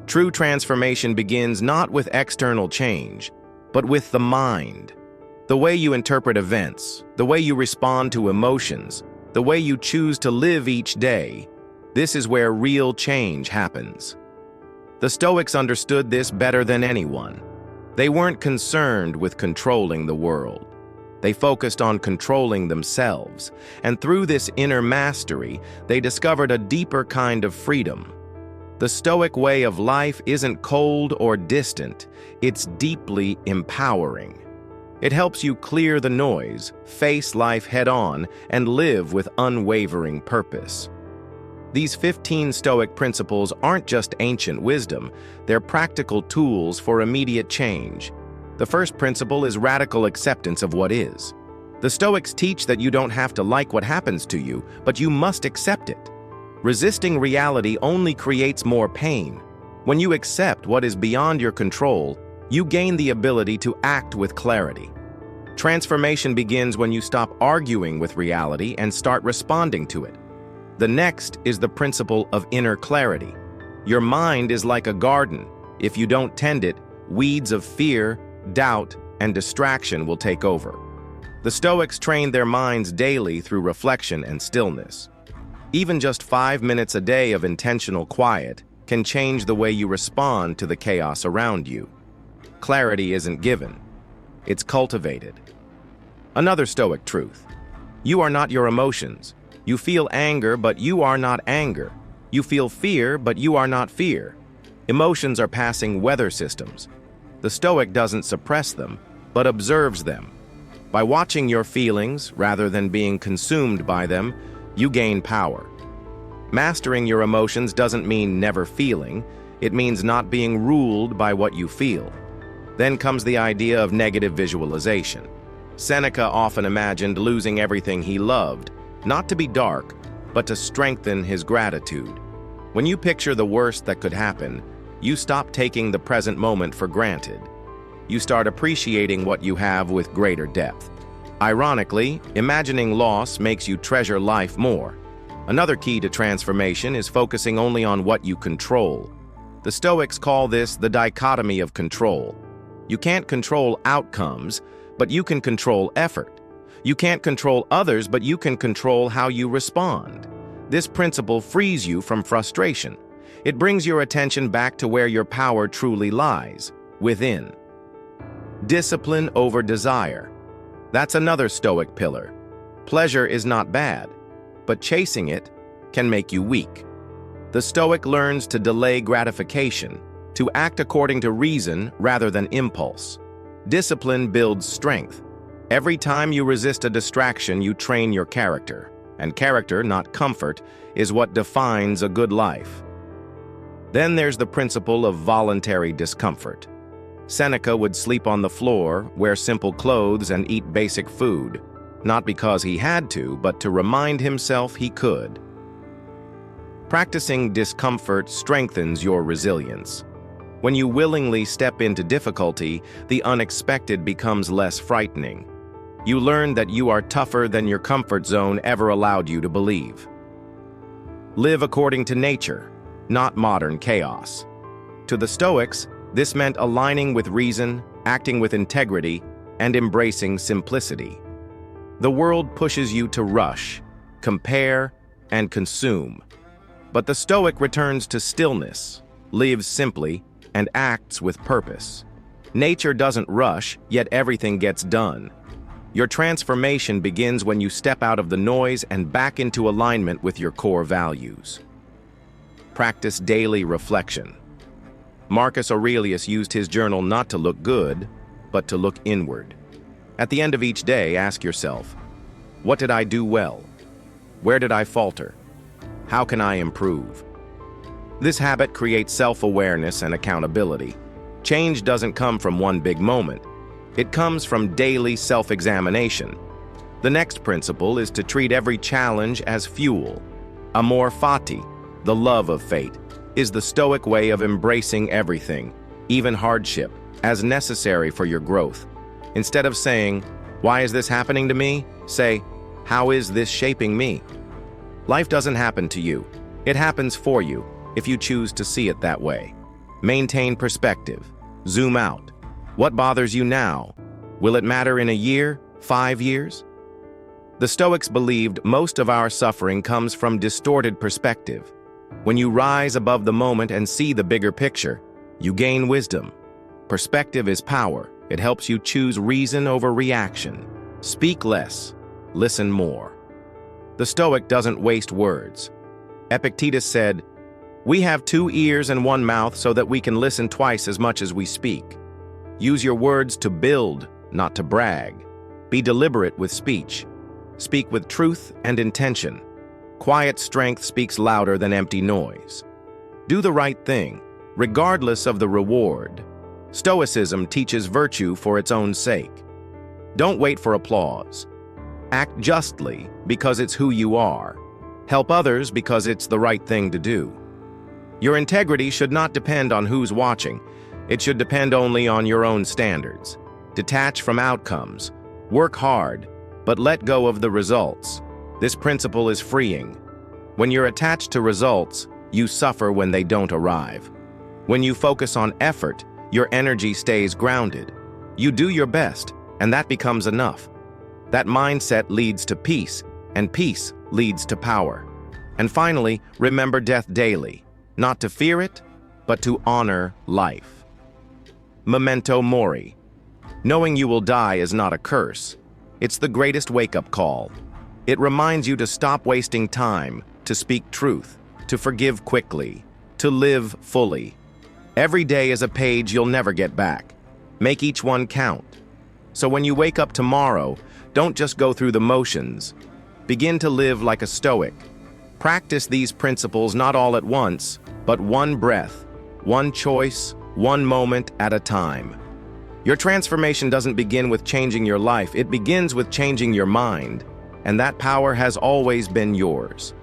True transformation begins not with external change, but with the mind. The way you interpret events, the way you respond to emotions, the way you choose to live each day, this is where real change happens. The Stoics understood this better than anyone. They weren't concerned with controlling the world. They focused on controlling themselves, and through this inner mastery, they discovered a deeper kind of freedom. The Stoic way of life isn't cold or distant, it's deeply empowering. It helps you clear the noise, face life head-on, and live with unwavering purpose. These 15 Stoic principles aren't just ancient wisdom, they're practical tools for immediate change. The first principle is radical acceptance of what is. The Stoics teach that you don't have to like what happens to you, but you must accept it. Resisting reality only creates more pain. When you accept what is beyond your control, you gain the ability to act with clarity. Transformation begins when you stop arguing with reality and start responding to it. The next is the principle of inner clarity. Your mind is like a garden. If you don't tend it, weeds of fear, doubt, and distraction will take over. The Stoics trained their minds daily through reflection and stillness. Even just 5 minutes a day of intentional quiet can change the way you respond to the chaos around you. Clarity isn't given, it's cultivated. Another Stoic truth: you are not your emotions. You feel anger, but you are not anger. You feel fear, but you are not fear. Emotions are passing weather systems. The Stoic doesn't suppress them, but observes them. By watching your feelings, rather than being consumed by them, you gain power. Mastering your emotions doesn't mean never feeling, it means not being ruled by what you feel. Then comes the idea of negative visualization. Seneca often imagined losing everything he loved, not to be dark, but to strengthen his gratitude. When you picture the worst that could happen, you stop taking the present moment for granted. You start appreciating what you have with greater depth. Ironically, imagining loss makes you treasure life more. Another key to transformation is focusing only on what you control. The Stoics call this the dichotomy of control. You can't control outcomes, but you can control effort. You can't control others, but you can control how you respond. This principle frees you from frustration. It brings your attention back to where your power truly lies, within. Discipline over desire. That's another Stoic pillar. Pleasure is not bad, but chasing it can make you weak. The Stoic learns to delay gratification, to act according to reason rather than impulse. Discipline builds strength. Every time you resist a distraction, you train your character. And character, not comfort, is what defines a good life. Then there's the principle of voluntary discomfort. Seneca would sleep on the floor, wear simple clothes, and eat basic food, not because he had to, but to remind himself he could. Practicing discomfort strengthens your resilience. When you willingly step into difficulty, the unexpected becomes less frightening. You learn that you are tougher than your comfort zone ever allowed you to believe. Live according to nature, not modern chaos. To the Stoics, this meant aligning with reason, acting with integrity, and embracing simplicity. The world pushes you to rush, compare, and consume. But the Stoic returns to stillness, lives simply, and acts with purpose. Nature doesn't rush, yet everything gets done. Your transformation begins when you step out of the noise and back into alignment with your core values. Practice daily reflection. Marcus Aurelius used his journal not to look good, but to look inward. At the end of each day, ask yourself, what did I do well? Where did I falter? How can I improve? This habit creates self-awareness and accountability. Change doesn't come from one big moment. It comes from daily self-examination. The next principle is to treat every challenge as fuel. Amor fati, the love of fate, is the Stoic way of embracing everything, even hardship, as necessary for your growth. Instead of saying, "Why is this happening to me?" say, "How is this shaping me?" Life doesn't happen to you. It happens for you, if you choose to see it that way. Maintain perspective. Zoom out. What bothers you now? Will it matter in a year, 5 years? The Stoics believed most of our suffering comes from distorted perspective. When you rise above the moment and see the bigger picture, you gain wisdom. Perspective is power. It helps you choose reason over reaction. Speak less, listen more. The Stoic doesn't waste words. Epictetus said, "We have 2 ears and 1 mouth so that we can listen twice as much as we speak." Use your words to build, not to brag. Be deliberate with speech. Speak with truth and intention. Quiet strength speaks louder than empty noise. Do the right thing, regardless of the reward. Stoicism teaches virtue for its own sake. Don't wait for applause. Act justly because it's who you are. Help others because it's the right thing to do. Your integrity should not depend on who's watching. It should depend only on your own standards. Detach from outcomes. Work hard, but let go of the results. This principle is freeing. When you're attached to results, you suffer when they don't arrive. When you focus on effort, your energy stays grounded. You do your best, and that becomes enough. That mindset leads to peace, and peace leads to power. And finally, remember death daily, not to fear it, but to honor life. Memento mori. Knowing you will die is not a curse. It's the greatest wake-up call. It reminds you to stop wasting time, to speak truth, to forgive quickly, to live fully. Every day is a page you'll never get back. Make each one count. So when you wake up tomorrow, don't just go through the motions. Begin to live like a Stoic. Practice these principles not all at once, but one breath, one choice, one moment at a time. Your transformation doesn't begin with changing your life, it begins with changing your mind, and that power has always been yours.